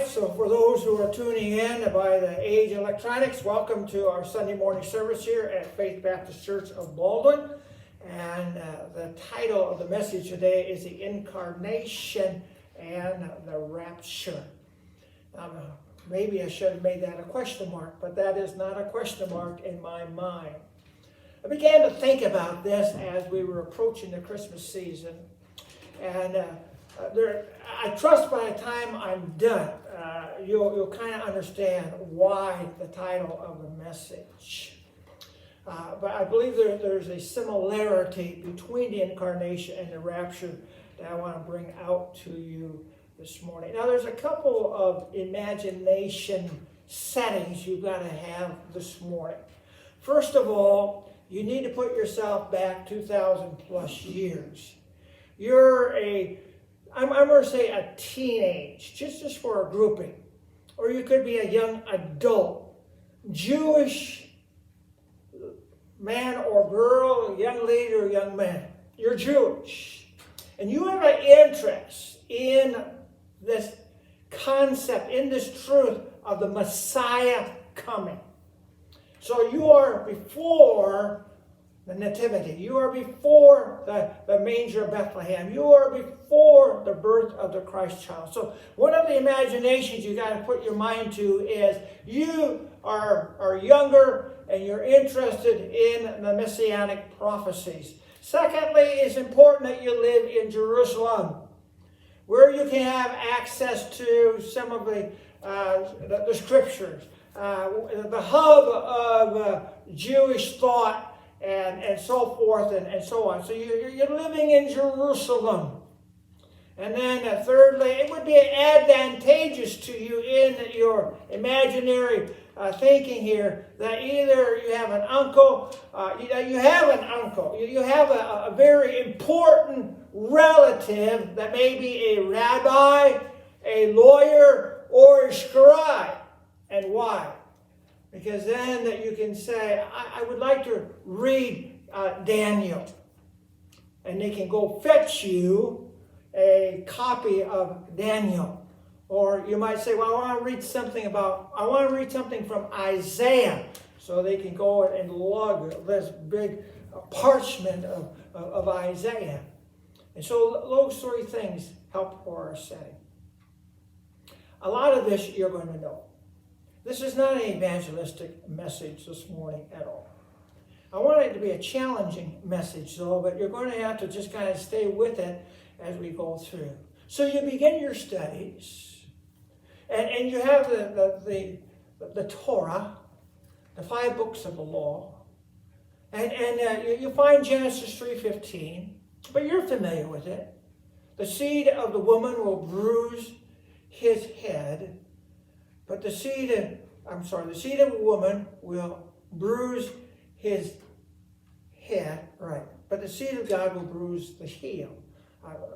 right, so for those who are tuning in by the Age Electronics, welcome to our Sunday morning service here at Faith Baptist Church of Baldwin. And the title of the message today is The Incarnation and the Rapture. Maybe I should have made that a question mark, but that is not a question mark in my mind. I began to think about this as we were approaching the Christmas season. And I trust by the time I'm done, you'll kind of understand why the title of the message. But I believe there's a similarity between the incarnation and the rapture that I want to bring out to you this morning. Now, there's a couple of imagination settings you've got to have this morning. First of all, you need to put yourself back 2,000 plus years. You're I'm going to say a teenage, just for a grouping. Or you could be a young adult, Jewish man or girl, young lady or young man. You're Jewish. And you have an interest in this concept, in this truth of the Messiah coming. So you are before the Nativity. You are before the manger of Bethlehem. You are before the birth of the Christ child. So one of the imaginations you got to put your mind to is you are younger and you're interested in the messianic prophecies. Secondly, it's important that you live in Jerusalem, where you can have access to some of the scriptures, the hub of Jewish thought, and so forth and so on. So you're living in Jerusalem. And then thirdly, it would be advantageous to you in your imaginary thinking here that either you have an uncle, you have a very important relative that may be a rabbi, a lawyer, or a scribe. And why? Because then you can say, I would like to read Daniel. And they can go fetch you a copy of Daniel. Or you might say, well, I want to read something from Isaiah. So they can go and lug this big parchment of Isaiah. And so those three things help for our setting. A lot of this you're going to know. This is not an evangelistic message this morning at all. I want it to be a challenging message, though, but you're going to have to just kind of stay with it as we go through. So you begin your studies, and you have the Torah, the 5 books of the law, and you find Genesis 3:15, but you're familiar with it. The seed of the woman will bruise his head. But the seed of a woman will bruise his head, right? But the seed of God will bruise the heel.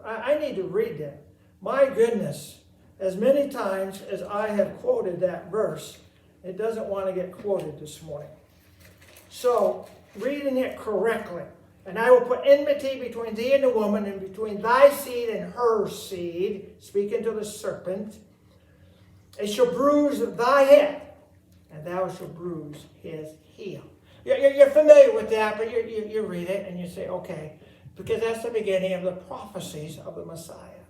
I need to read that. My goodness, as many times as I have quoted that verse, it doesn't want to get quoted this morning. So, reading it correctly. And I will put enmity between thee and the woman, and between thy seed and her seed, speaking to the serpent. It shall bruise thy head, and thou shalt bruise his heel. You're familiar with that, but you read it and you say, okay, because that's the beginning of the prophecies of the Messiah.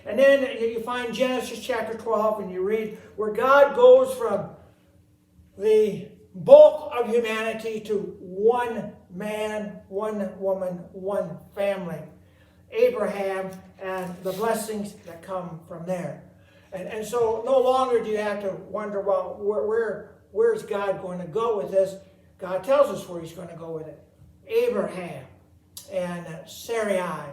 And then you find Genesis chapter 12, and you read where God goes from the bulk of humanity to one man, one woman, one family. Abraham and the blessings that come from there. And so no longer do you have to wonder, well, where's God going to go with this? God tells us where he's going to go with it. Abraham and Sarai,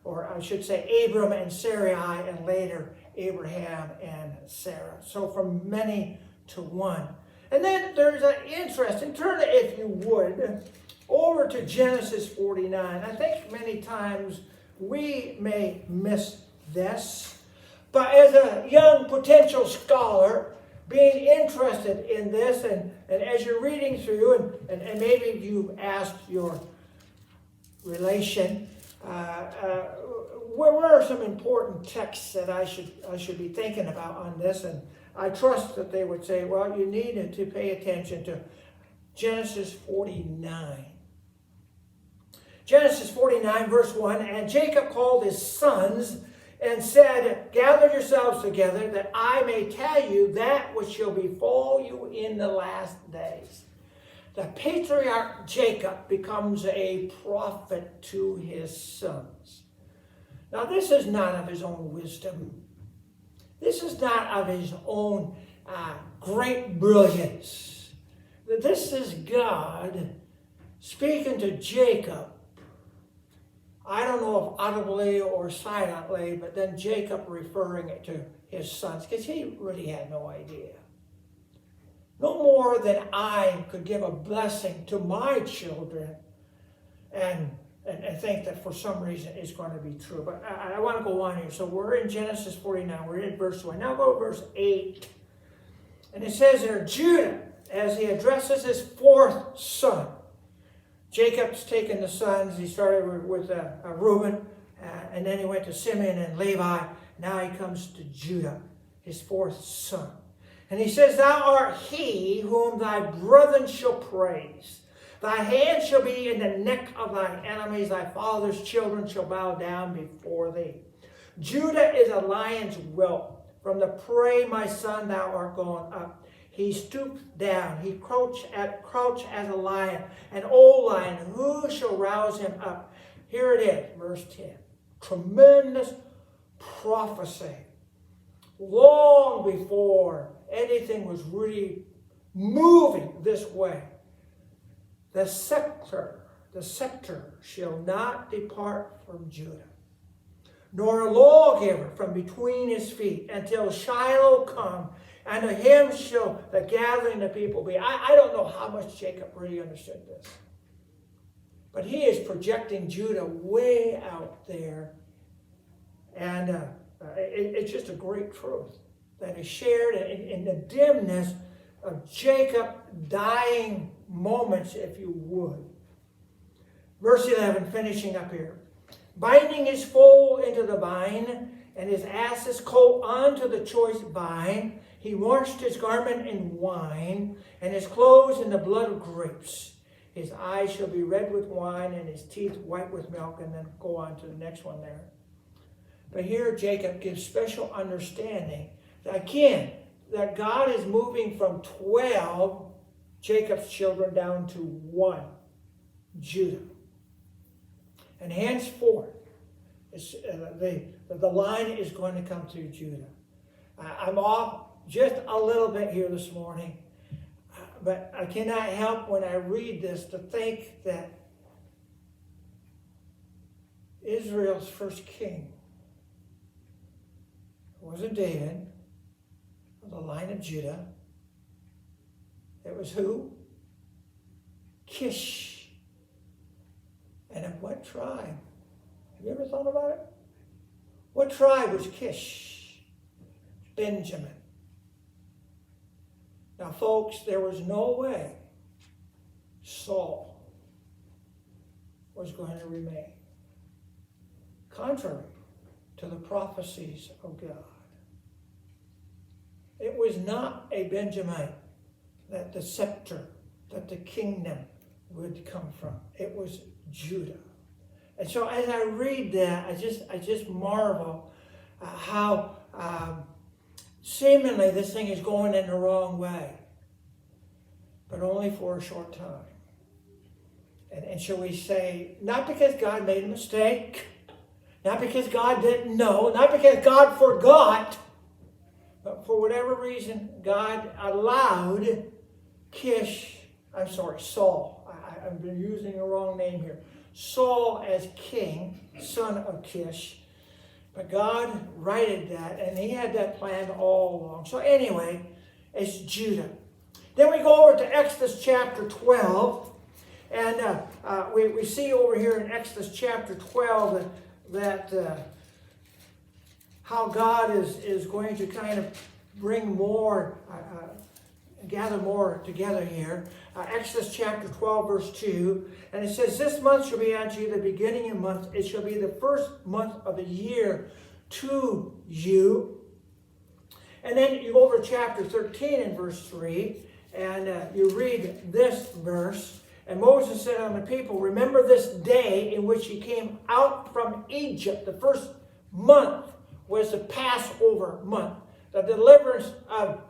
or I should say Abram and Sarai, and later Abraham and Sarah. So from many to one. And then there's an interesting, turn it if you would, over to Genesis 49. I think many times we may miss this. But as a young potential scholar, being interested in this, and as you're reading through, and maybe you asked your relation, where are some important texts that I should be thinking about on this? And I trust that they would say, well, you need to pay attention to Genesis 49. Genesis 49, verse 1, and Jacob called his sons and said, gather yourselves together, that I may tell you that which shall befall you in the last days. The patriarch Jacob becomes a prophet to his sons. Now, this is not of his own wisdom. This is not of his own great brilliance. This is God speaking to Jacob. I don't know if audibly or silently, but then Jacob referring it to his sons, because he really had no idea. No more than I could give a blessing to my children and think that for some reason it's going to be true. But I want to go on here. So we're in Genesis 49. We're in verse 1. Now go to verse 8. And it says there, Judah, as he addresses his fourth son. Jacob's taken the sons. He started with Reuben, and then he went to Simeon and Levi. Now he comes to Judah, his fourth son. And he says, thou art he whom thy brethren shall praise. Thy hand shall be in the neck of thine enemies. Thy father's children shall bow down before thee. Judah is a lion's whelp. From the prey, my son, thou art gone up. He stooped down. He crouched as a lion, an old lion. Who shall rouse him up? Here it is, verse 10. Tremendous prophecy. Long before anything was really moving this way. The scepter shall not depart from Judah, nor a lawgiver from between his feet, until Shiloh come, and to him shall the gathering of people be. I don't know how much Jacob really understood this, but he is projecting Judah way out there, and it's just a great truth that is shared in the dimness of Jacob dying moments, if you would. Verse 11, finishing up here. Binding his foal into the vine, and his ass's coat onto the choice vine, he washed his garment in wine, and his clothes in the blood of grapes. His eyes shall be red with wine, and his teeth white with milk, and then go on to the next one there. But here Jacob gives special understanding, again, that God is moving from 12 Jacob's children down to 1, Judah. And henceforth, the line is going to come through Judah. I'm off just a little bit here this morning, but I cannot help when I read this to think that Israel's first king wasn't David, of the line of Judah. It was who? Kish. And of what tribe? Have you ever thought about it? What tribe was Kish? Benjamin. Now, folks, there was no way Saul was going to remain, contrary to the prophecies of God. It was not a Benjamite that the scepter, that the kingdom would come from. It was Judah. And so as I read that, I just marvel how seemingly this thing is going in the wrong way, but only for a short time. And shall we say, not because God made a mistake, not because God didn't know, not because God forgot, but for whatever reason, God allowed Saul. I've been using the wrong name here. Saul as king, son of Kish. But God righted that, and he had that plan all along. So anyway, it's Judah. Then we go over to Exodus chapter 12. And we see over here in Exodus chapter 12 that how God is going to kind of bring more gather more together here. Exodus chapter 12, verse 2. And it says, "This month shall be unto you the beginning of months. It shall be the first month of the year to you." And then you go over to chapter 13 and verse 3. And you read this verse. "And Moses said unto the people, Remember this day in which ye came out from Egypt." The first month was the Passover month. The deliverance of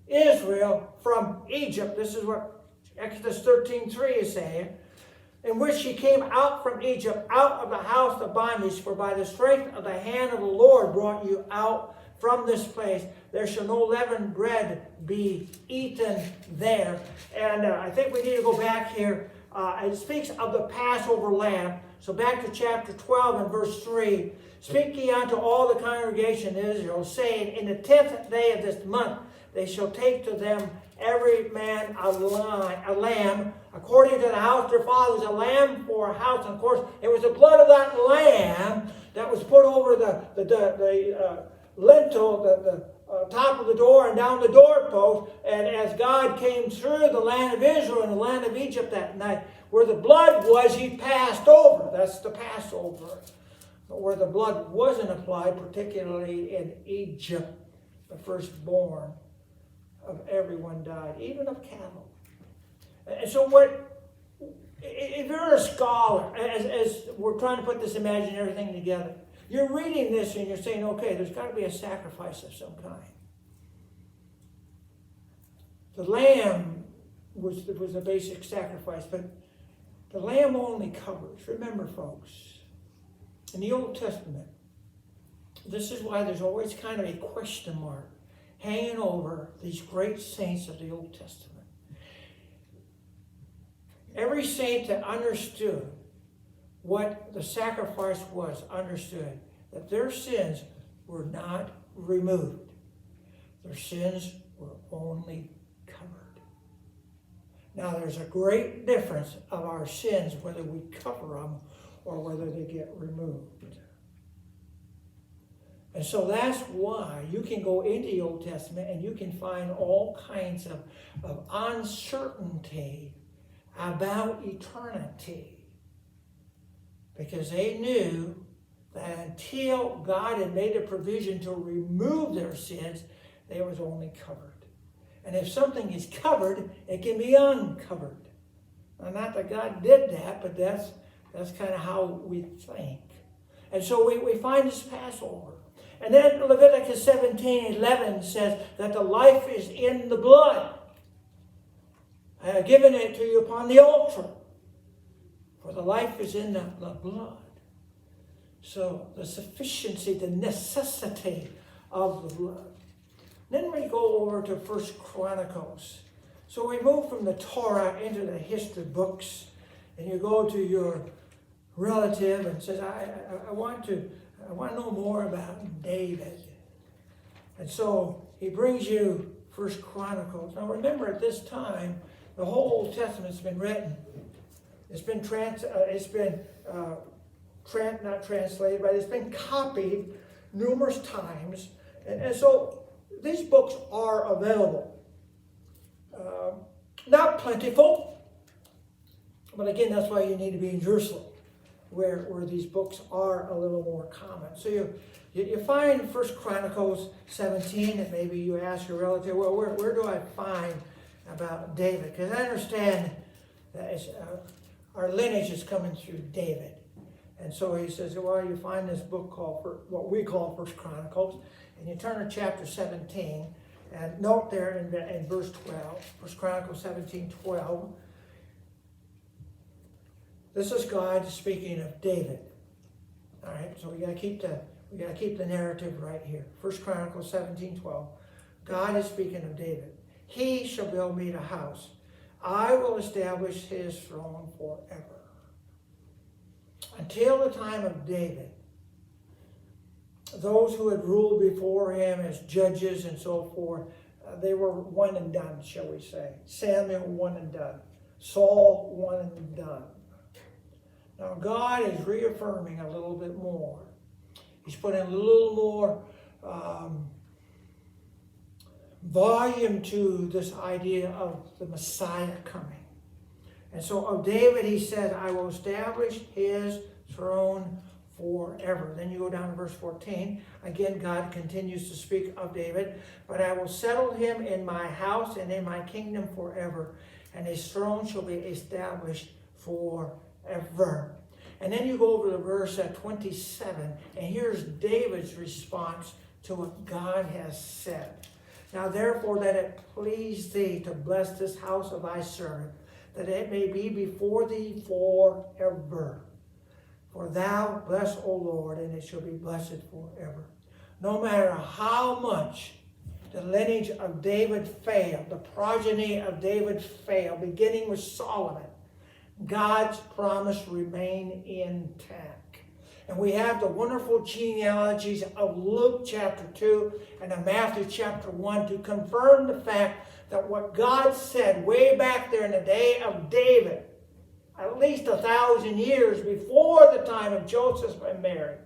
Israel from Egypt. This is what Exodus 13:3 is saying. "In which ye came out from Egypt, out of the house of bondage. For by the strength of the hand of the Lord brought you out from this place. There shall no leavened bread be eaten there." And I think we need to go back here. It speaks of the Passover lamb. So back to chapter 12 and verse 3. "Speak ye unto all the congregation of Israel, saying, In the 10th day of this month they shall take to them every man a lamb, according to the house of their fathers, a lamb for a house." And of course, it was the blood of that lamb that was put over the lintel, the top of the door and down the doorpost. And as God came through the land of Israel and the land of Egypt that night, where the blood was, he passed over. That's the Passover. But where the blood wasn't applied, particularly in Egypt, the firstborn of everyone died, even of cattle. And so if you're a scholar, as we're trying to put this imaginary thing together, you're reading this and you're saying, okay, there's got to be a sacrifice of some kind. The lamb was a basic sacrifice, but the lamb only covers. Remember, folks, in the Old Testament, this is why there's always kind of a question mark hanging over these great saints of the Old Testament. Every saint that understood what the sacrifice was understood that their sins were not removed. Their sins were only covered. Now, there's a great difference of our sins, whether we cover them or whether they get removed. And so that's why you can go into the Old Testament and you can find all kinds of uncertainty about eternity. Because they knew that until God had made a provision to remove their sins, they was only covered. And if something is covered, it can be uncovered. Now, not that God did that, but that's kind of how we think. And so we find this Passover. And then Leviticus 17:11 says that the life is in the blood. I have given it to you upon the altar. For the life is in the blood. So the sufficiency, the necessity of the blood. Then we go over to 1 Chronicles. So we move from the Torah into the history books. And you go to your relative and says, I want to know more about David. And so he brings you 1 Chronicles. Now remember, at this time, the whole Old Testament's been written. It's been not translated, but it's been copied numerous times. And so these books are available. Not plentiful, but again, that's why you need to be in Jerusalem, where these books are a little more common. So you find 1 Chronicles 17, and maybe you ask your relative, well, where do I find about David? Because I understand that our lineage is coming through David. And so he says, well, you find this book called what we call 1 Chronicles, and you turn to chapter 17, and note there in verse 12, 1 Chronicles 17:12, this is God speaking of David. All right, so we got to keep the narrative right here. 1 Chronicles 17:12, God is speaking of David. He shall build me a house. I will establish his throne forever. Until the time of David, those who had ruled before him as judges and so forth, they were one and done, shall we say. Samuel, one and done. Saul, one and done. Now God is reaffirming a little bit more. He's putting a little more volume to this idea of the Messiah coming. And so of David, he said, I will establish his throne forever. Then you go down to verse 14. Again, God continues to speak of David. But I will settle him in my house and in my kingdom forever, and his throne shall be established forever. And then you go over to verse 27, and here's David's response to what God has said. Now therefore let it please thee to bless this house of thy servant, that it may be before thee forever. For thou bless, O Lord, and it shall be blessed forever. No matter how much the lineage of David failed, the progeny of David failed, beginning with Solomon, God's promise remained intact. And we have the wonderful genealogies of Luke chapter 2 and of Matthew chapter 1 to confirm the fact that what God said way back there in the day of David, at least 1,000 years before the time of Joseph and Mary,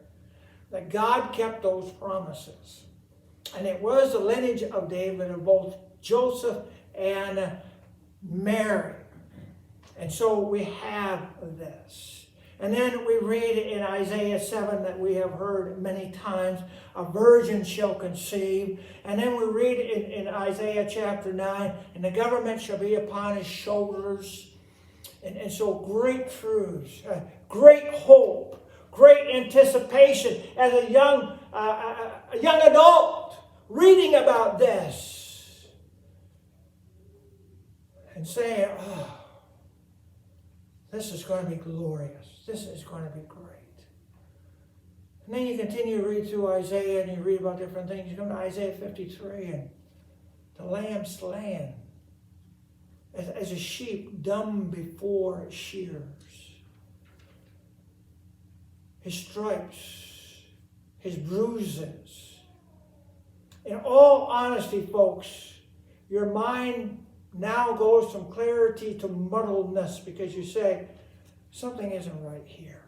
that God kept those promises. And it was the lineage of David of both Joseph and Mary. And so we have this. And then we read in Isaiah 7 that we have heard many times, a virgin shall conceive. And then we read in Isaiah chapter 9, and the government shall be upon his shoulders. And so great truths, great hope, great anticipation as a young adult reading about this and saying, oh, this is going to be glorious. This is going to be great. And then you continue to read through Isaiah and you read about different things. You come to Isaiah 53 and the lamb slain as a sheep dumb before its shears. His stripes, his bruises. In all honesty, folks, your mind now goes from clarity to muddledness because you say, something isn't right here.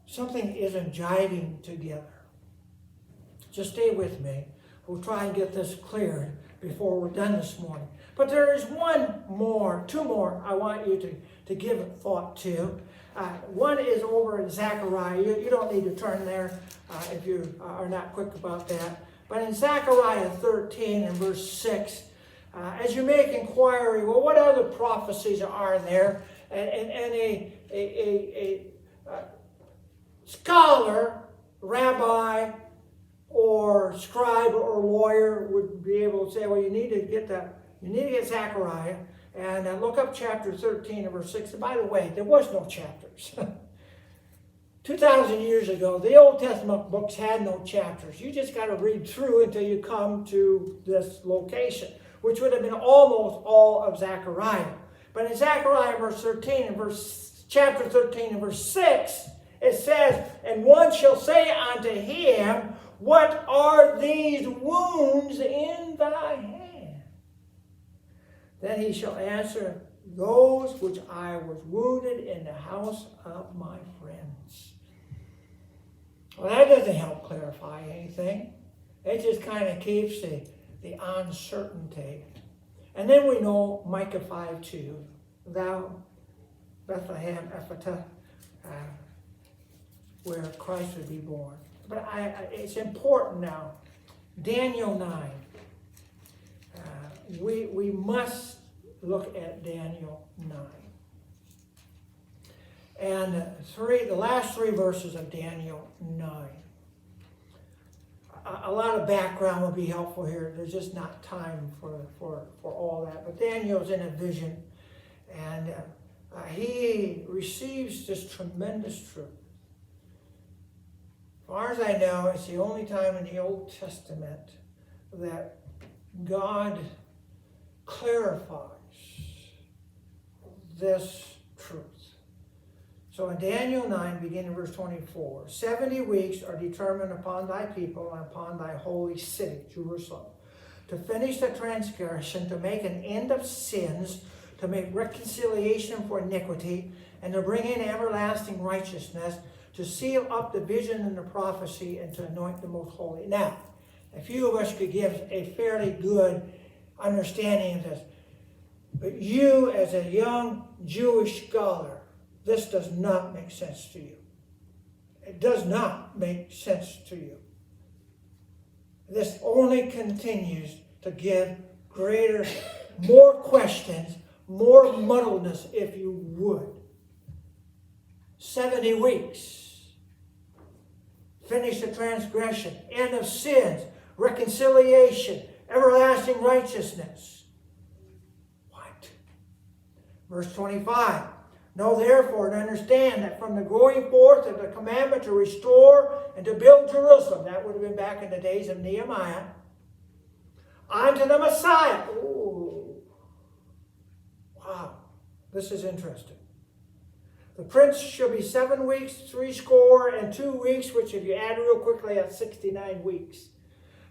Something isn't jiving together. Just stay with me. We'll try and get this cleared before we're done this morning. But there is two more I want you to give thought to. One is over in Zechariah. You don't need to turn there if you are not quick about that. But in Zechariah 13 and verse 6, as you make inquiry, well, what other prophecies are there? And a scholar, rabbi, or scribe or lawyer would be able to say, well, you need to get Zechariah and look up chapter 13 and verse 6. And by the way, there was no chapters. 2,000 years ago, the Old Testament books had no chapters. You just got to read through until you come to this location, which would have been almost all of Zechariah. But in Zechariah chapter 13 and verse 6, it says, and one shall say unto him, what are these wounds in thy hand? Then he shall answer, those which I was wounded in the house of my friends. Well, that doesn't help clarify anything. It just kind of keeps the uncertainty. And then we know Micah 5:2, thou Bethlehem Ephratah, where Christ would be born. But it's important now. Daniel 9. We must look at Daniel 9. And the last three verses of Daniel 9. A lot of background would be helpful here. There's just not time for all that. But Daniel's in a vision, and he receives this tremendous truth. As far as I know, it's the only time in the Old Testament that God clarifies this truth. So in Daniel 9, beginning verse 24, 70 weeks are determined upon thy people and upon thy holy city, Jerusalem, to finish the transgression, to make an end of sins, to make reconciliation for iniquity, and to bring in everlasting righteousness, to seal up the vision and the prophecy, and to anoint the most holy. Now, A few of us could give a fairly good understanding of this. But you, as a young Jewish scholar, this does not make sense to you. It does not make sense to you. This only continues to give greater, more questions, more muddledness, if you would. 70 weeks. Finish the transgression. End of sins. Reconciliation. Everlasting righteousness. What? Verse 25. Know therefore and understand that from the going forth of the commandment to restore and to build Jerusalem, that would have been back in the days of Nehemiah, unto the Messiah. Ooh. Wow. This is interesting. The prince shall be 7 weeks, 62 weeks, which if you add real quickly, that's 69 weeks.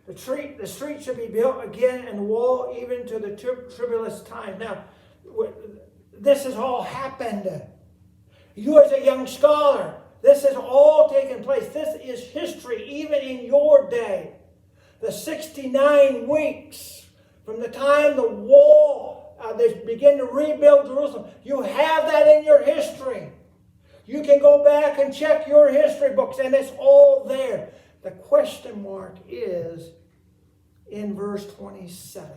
The street shall be built again and the wall even to the tribulous time. Now, this has all happened. You as a young scholar, this has all taken place. This is history even in your day. The 69 weeks from the time the wall, they begin to rebuild Jerusalem. You have that in your history. You can go back and check your history books and it's all there. The question mark is in verse 27.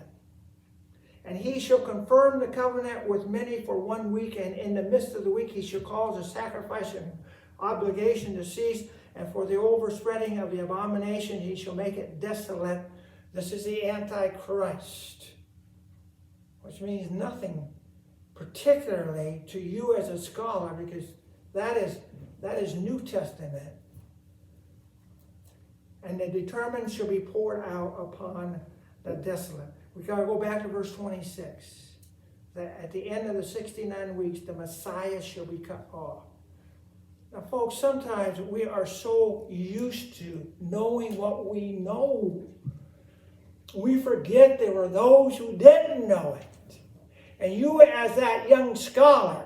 And he shall confirm the covenant with many for 1 week, and in the midst of the week he shall cause a sacrifice and obligation to cease, and for the overspreading of the abomination he shall make it desolate. This is the Antichrist, which means nothing particularly to you as a scholar, because that is New Testament. And the determined shall be poured out upon the desolate. We got to go back to verse 26. That at the end of the 69 weeks, the Messiah shall be cut off. Now, folks, sometimes we are so used to knowing what we know, we forget there were those who didn't know it. And you, as that young scholar,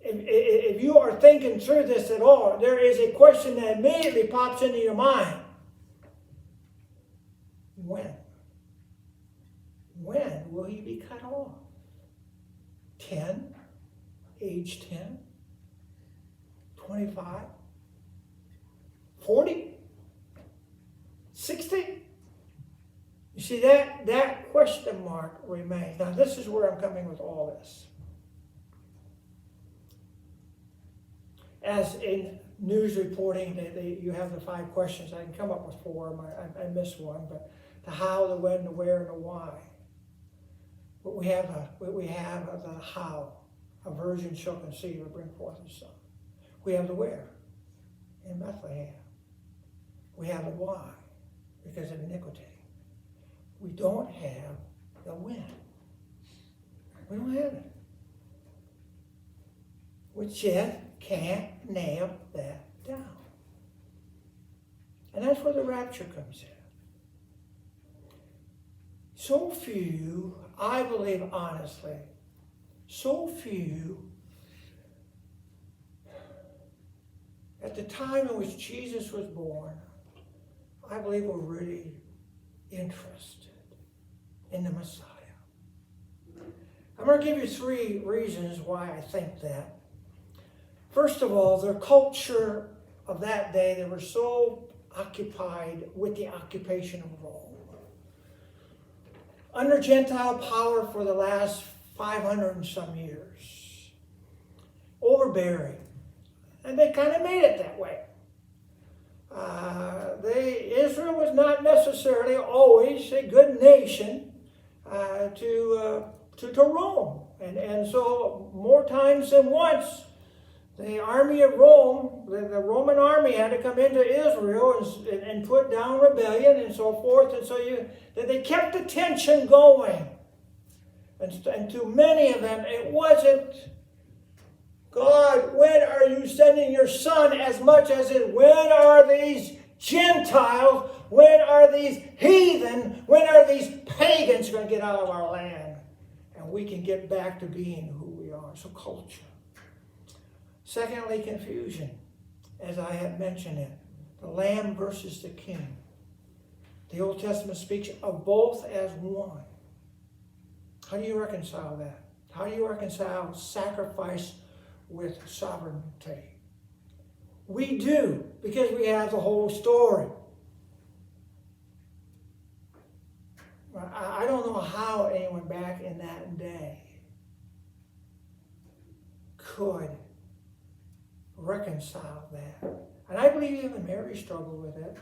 if you are thinking through this at all, there is a question that immediately pops into your mind. When? When will he be cut off? 10? Age 10? 25? 40? 60? You see, that question mark remains. Now, this is where I'm coming with all this. As in news reporting, you have the 5 questions. I can come up with 4. I missed one, but the how, the when, the where, and the why. But we have the how. A virgin shall conceive and bring forth a son. We have the where in Bethlehem. We have the why because of iniquity. We don't have the when. We don't have it. We just can't nail that down. And that's where the rapture comes in. So few, I believe honestly, so few at the time in which Jesus was born, I believe were really interested in the Messiah. I'm going to give you 3 reasons why I think that. First of all, their culture of that day, they were so occupied with the occupation of Rome. Under Gentile power for the last 500 and some years. Overbearing. And they kind of made it that way. Israel was not necessarily always a good nation to Rome. And so more times than once, the army of Rome, the Roman army had to come into Israel and put down rebellion and so forth. And so they kept the tension going. And to many of them, it wasn't, God, when are you sending your son, as much as it, when are these Gentiles, when are these heathen, when are these pagans going to get out of our land? And we can get back to being who we are. So culture. Secondly, confusion, as I had mentioned it. The lamb versus the king. 2 Samuel 7:14. The Old Testament speaks of both as one. How do you reconcile that? How do you reconcile sacrifice with sovereignty? We do, because we have the whole story. I don't know how anyone back in that day could reconcile that. And I believe even Mary struggled with it.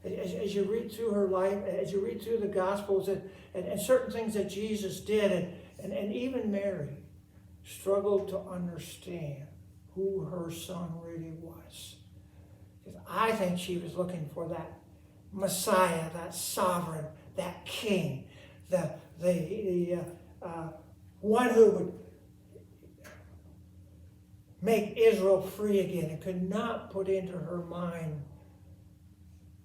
As you read through her life, as you read through the Gospels and certain things that Jesus did, and even Mary struggled to understand who her son really was. Because I think she was looking for that Messiah, that sovereign, that king, the one who would make Israel free again, and could not put into her mind,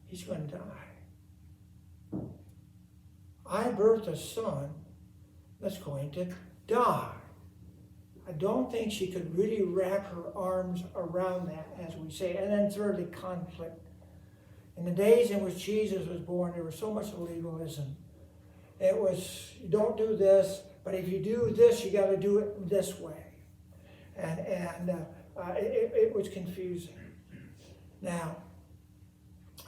he's going to die. I birthed a son that's going to die. I don't think she could really wrap her arms around that, as we say. And then thirdly, conflict. In the days in which Jesus was born, there was so much legalism. It was, you don't do this, but if you do this, you got to do it this way. And it was confusing. Now,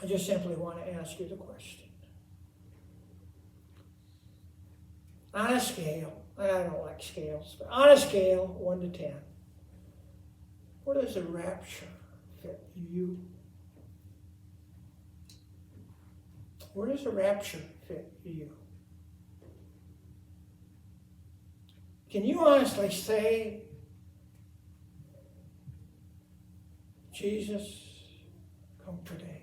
I just simply want to ask you the question. On a scale, and I don't like scales, but on a scale, 1 to 10, where does the rapture fit you? Where does the rapture fit you? Can you honestly say, Jesus, come today?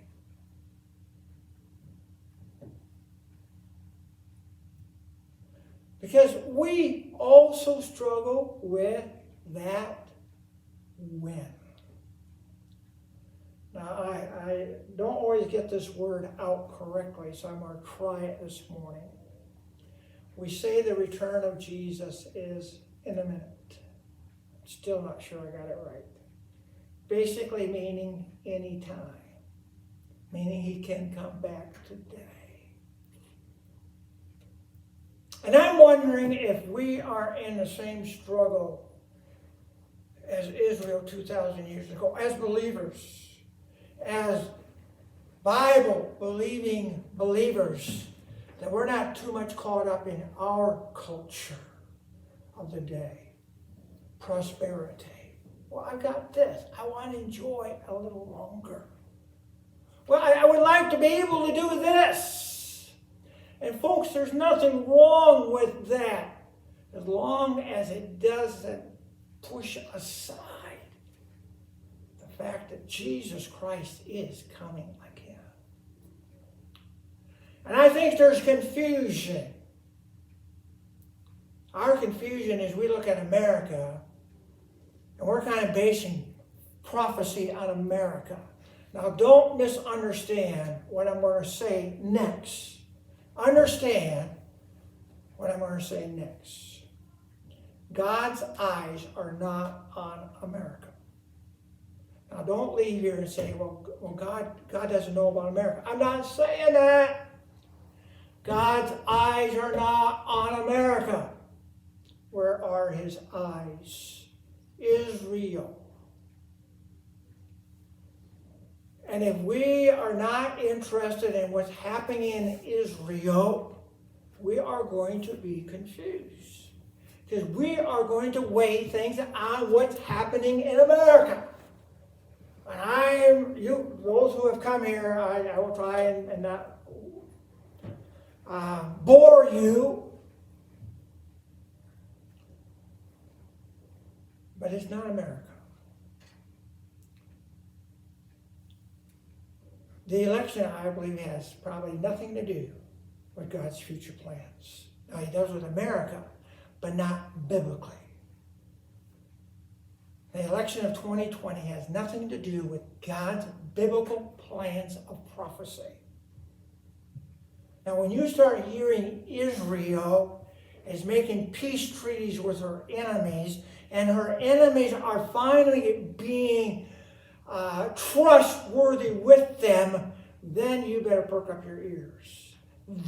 Because we also struggle with that when. Now, I don't always get this word out correctly, so I'm going to try it this morning. We say the return of Jesus is imminent. Still not sure I got it right. Basically meaning anytime. Meaning he can come back today. And I'm wondering if we are in the same struggle as Israel 2,000 years ago, as believers, as Bible-believing believers, that we're not too much caught up in our culture of the day. Prosperity. Well, I've got this. I want to enjoy a little longer. Well, I would like to be able to do this. And folks, there's nothing wrong with that, as long as it doesn't push aside the fact that Jesus Christ is coming again. And I think there's confusion. Our confusion is we look at America, and we're kind of basing prophecy on America. Now, don't misunderstand what I'm going to say next. Understand what I'm going to say next. God's eyes are not on America. Now, don't leave here and say, well God doesn't know about America. I'm not saying that. God's eyes are not on America. Where are his eyes? Israel. And if we are not interested in what's happening in Israel, we are going to be confused. Because we are going to weigh things on what's happening in America. And those who have come here, I will try and not bore you. But it's not America. The election, I believe, has probably nothing to do with God's future plans. Now, he does with America, but not biblically. The election of 2020 has nothing to do with God's biblical plans of prophecy. Now, when you start hearing Israel is making peace treaties with her enemies, and her enemies are finally being trustworthy with them, then you better perk up your ears.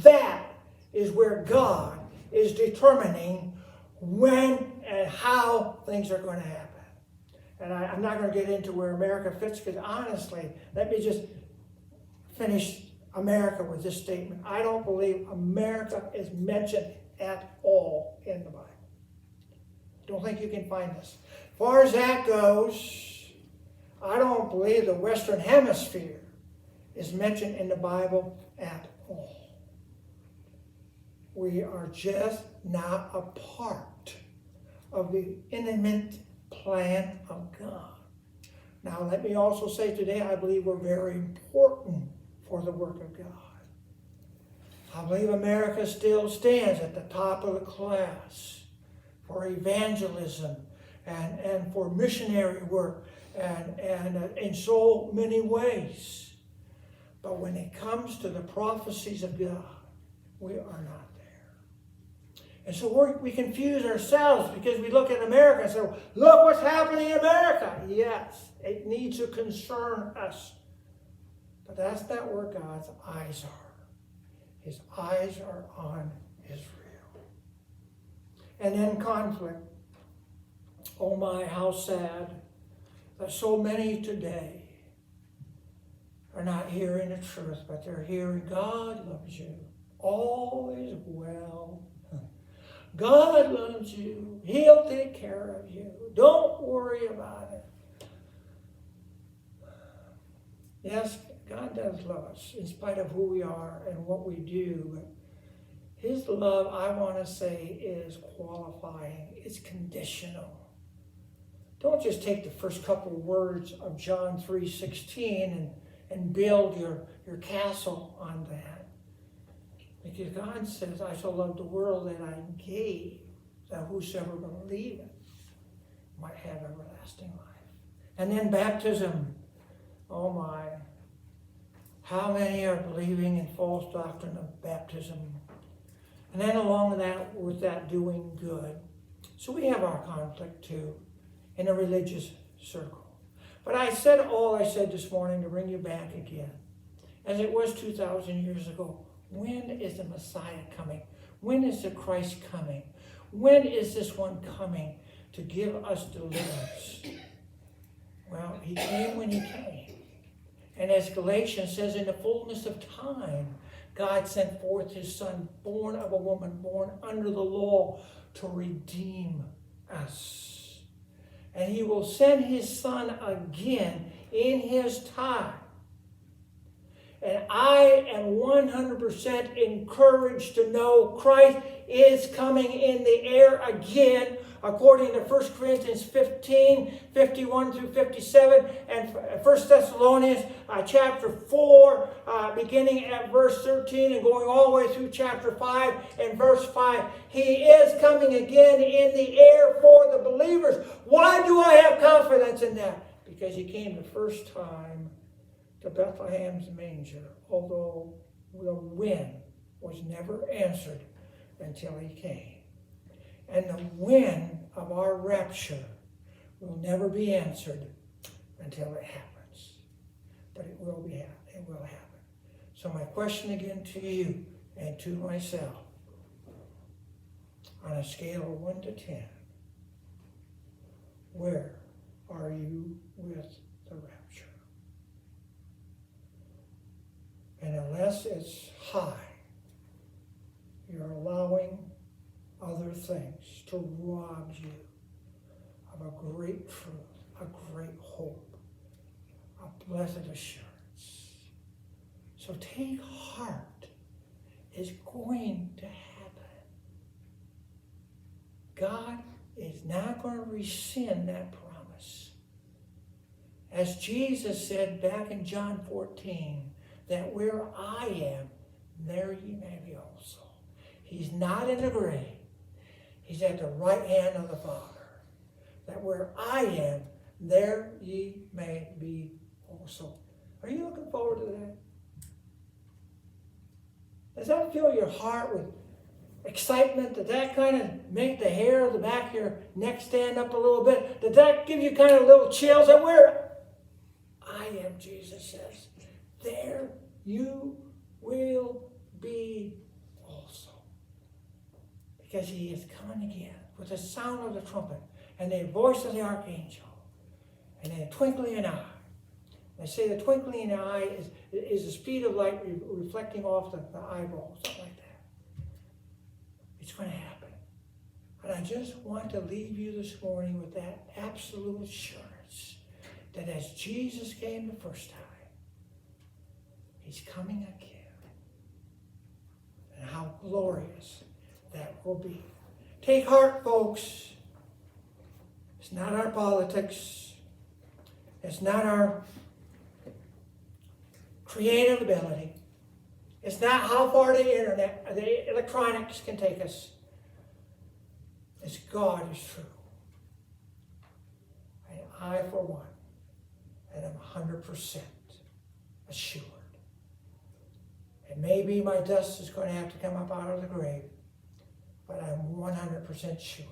That is where God is determining when and how things are going to happen. And I'm not going to get into where America fits, because honestly, let me just finish America with this statement. I don't believe America is mentioned at all in the Bible. Don't think you can find this. As far as that goes, I don't believe the Western Hemisphere is mentioned in the Bible at all. We are just not a part of the intimate plan of God. Now, let me also say today, I believe we're very important for the work of God. I believe America still stands at the top of the class for evangelism and for missionary work and in so many ways. But when it comes to the prophecies of God, we are not there. And so we confuse ourselves because we look at America and say, look what's happening in America. Yes, it needs to concern us. But that's not where God's eyes are. His eyes are on Israel. And then conflict. Oh my, how sad that so many today are not hearing the truth, but they're hearing God loves you. All is well. God loves you. He'll take care of you. Don't worry about it. Yes, God does love us in spite of who we are and what we do. But His love, I want to say, is qualifying. It's conditional. Don't just take the first couple words of John 3:16 and build your castle on that. Because God says, I so loved the world that I gave, that whosoever believeth might have everlasting life. And then baptism. Oh my. How many are believing in false doctrine of baptism? And then along with that doing good. So we have our conflict too in a religious circle. But I said all I said this morning to bring you back again. As it was 2,000 years ago. When is the Messiah coming? When is the Christ coming? When is this one coming to give us deliverance? Well, He came when He came. And as Galatians says, in the fullness of time, God sent forth His Son, born of a woman, born under the law, to redeem us. And He will send His Son again in His time. And I am 100% encouraged to know Christ is coming in the air again, according to 1 Corinthians 15, 51 through 57, and 1 Thessalonians chapter 4, beginning at verse 13 and going all the way through chapter 5 and verse 5. He is coming again in the air for the believers. Why do I have confidence in that? Because He came the first time to Bethlehem's manger, although the when was never answered until He came. And the when of our rapture will never be answered until it happens. But it will happen. So my question again to you and to myself, on a scale of 1 to 10, where are you with the rapture? And unless it's high, you're allowing other things to rob you of a great truth, a great hope, a blessed assurance. So take heart. It's going to happen. God is not going to rescind that promise. As Jesus said back in John 14, that where I am, there ye may be also. He's not in the grave. He's at the right hand of the Father. That where I am, there ye may be also. Are you looking forward to that? Does that fill your heart with excitement? Did that kind of make the hair of the back of your neck stand up a little bit? Did that give you kind of little chills? And where I am, Jesus says, there you will be also. Because he is coming again with the sound of the trumpet and the voice of the archangel and a twinkling in an eye. They say the twinkling in an eye is the speed of light reflecting off the eyeball, something like that. It's going to happen. And I just want to leave you this morning with that absolute assurance that as Jesus came the first time, he's coming again. And how glorious that will be. Take heart, folks. It's not our politics. It's not our creative ability. It's not how far the internet, the electronics can take us. It's God is true. And I, for one, and I'm 100% assured. And maybe my dust is going to have to come up out of the grave, but I'm 100% sure